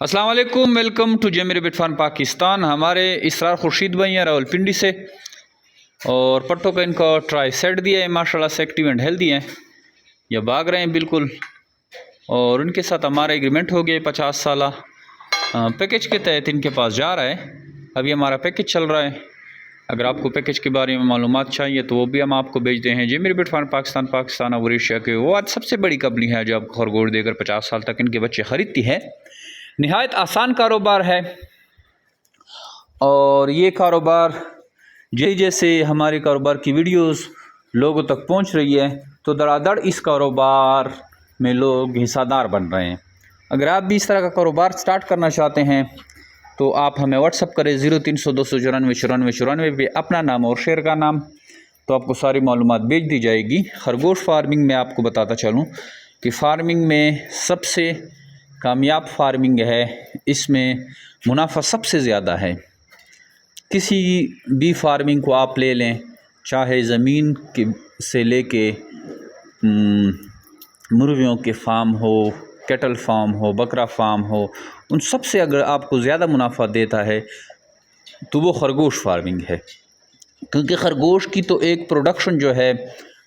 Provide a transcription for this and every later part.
अस्सलाम वालेकुम, welcome to जेमिर बिट फार्म पाकिस्तान। हमारे इसरार खुर्शीद भाई हैं रावलपिंडी से, और पट्टों का इनको ट्राई सेट दिया है, माशाल्लाह से एक्टिव एंड हेल्दी हैं, ये भाग रहे हैं बिल्कुल। और उनके साथ हमारा एग्रीमेंट हो गया 50 साल पैकेज के तहत इनके पास जा रहा है। अभी हमारा पैकेज चल रहा है। अगर आपको पैकेज के बारे में मालूमात चाहिए तो वो भी हम आपको भेजते हैं। जेमिर बिट फार्म पाकिस्तान और एशिया के वो आज सबसे बड़ी कंपनी है जो आपको खरगोश देकर 50 साल तक इनके बच्चे ख़रीदती है। निहायत आसान कारोबार है, और ये कारोबार जैसे हमारे कारोबार की वीडियोस लोगों तक पहुंच रही है तो दरादर इस कारोबार में लोग हिस्सेदार बन रहे हैं। अगर आप भी इस तरह का कारोबार स्टार्ट करना चाहते हैं तो आप हमें व्हाट्सअप करें 0300 294 94 पे अपना नाम और शेयर का नाम, तो आपको सारी मालूमात भेज दी जाएगी। खरगोश फार्मिंग में आपको बताता चलूँ कि फार्मिंग में सबसे कामयाब फार्मिंग है, इसमें मुनाफा सबसे ज़्यादा है। किसी भी फार्मिंग को आप ले लें, चाहे ज़मीन के से लेके मुर्गियों के फार्म हो, कैटल फार्म हो, बकरा फार्म हो, उन सब से अगर आपको ज़्यादा मुनाफा देता है तो वो खरगोश फार्मिंग है। क्योंकि खरगोश की तो एक प्रोडक्शन जो है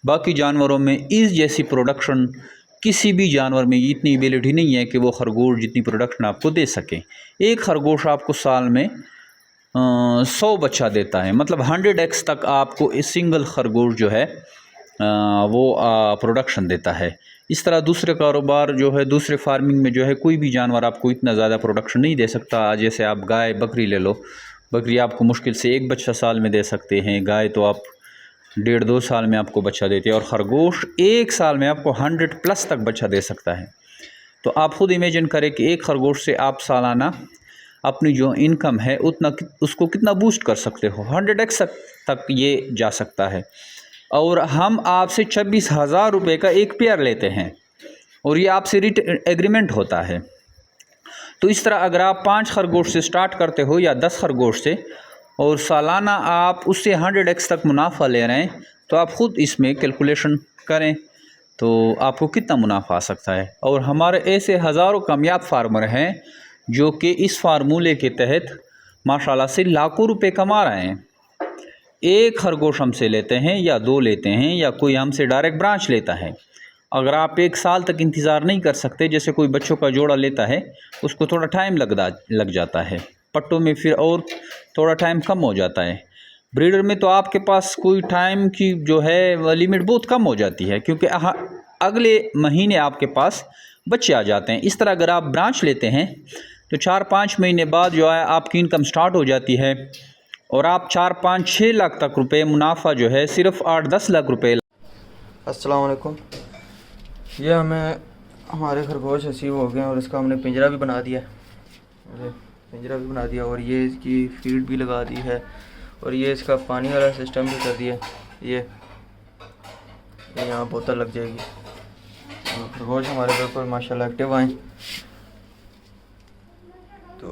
बाकी जानवरों में इस जैसी प्रोडक्शन किसी भी जानवर में इतनी एबिलिटी नहीं है कि वो खरगोश जितनी प्रोडक्शन आपको दे सके। एक खरगोश आपको साल में 100 बच्चा देता है, मतलब 100x तक आपको इस सिंगल खरगोश जो है वो प्रोडक्शन देता है। इस तरह दूसरे कारोबार जो है, दूसरे फार्मिंग में जो है कोई भी जानवर आपको इतना ज़्यादा प्रोडक्शन नहीं दे सकता। जैसे आप गाय बकरी ले लो, बकरी आपको मुश्किल से एक बच्चा साल में दे सकते हैं, गाय तो आप 1.5-2 साल में आपको बच्चा देती है, और ख़रगोश एक साल में आपको 100+ तक बच्चा दे सकता है। तो आप खुद इमेजिन करें कि एक खरगोश से आप सालाना अपनी जो इनकम है उतना उसको कितना बूस्ट कर सकते हो। 100x तक ये जा सकता है। और हम आपसे 26,000 रुपये का एक पेयर लेते हैं, और ये आपसे एग्रीमेंट होता है। तो इस तरह अगर आप 5 खरगोश से स्टार्ट करते हो या 10 खरगोश से, और सालाना आप उससे 100x तक मुनाफा ले रहे हैं, तो आप ख़ुद इसमें कैलकुलेशन करें तो आपको कितना मुनाफा आ सकता है। और हमारे ऐसे हज़ारों कामयाब फार्मर हैं जो कि इस फार्मूले के तहत माशाल्लाह से लाखों रुपए कमा रहे हैं। एक खरगोश हमसे लेते हैं या 2 लेते हैं, या कोई हमसे डायरेक्ट ब्रांच लेता है। अगर आप एक साल तक इंतज़ार नहीं कर सकते, जैसे कोई बच्चों का जोड़ा लेता है उसको थोड़ा टाइम लग जाता है, पट्टों में फिर और थोड़ा टाइम कम हो जाता है। ब्रीडर में तो आपके पास कोई टाइम की जो है लिमिट बहुत कम हो जाती है, क्योंकि अगले महीने आपके पास बच्चे आ जाते हैं। इस तरह अगर आप ब्रांच लेते हैं तो 4-5 महीने बाद जो है आपकी इनकम स्टार्ट हो जाती है, और आप 4-5-6 लाख तक रुपए मुनाफा जो है सिर्फ 8-10 लाख रुपए। अस्सलाम वालेकुम। ये हमारे खरगोश रिसीव हो गए और इसका हमने पिंजरा भी बना दिया, और ये इसकी फीड भी लगा दी है, और ये इसका पानी वाला सिस्टम भी कर दिया। ये यहाँ बोतल लग जाएगी। खरगोश हमारे बिल्कुल माशाल्लाह एक्टिव आए। तो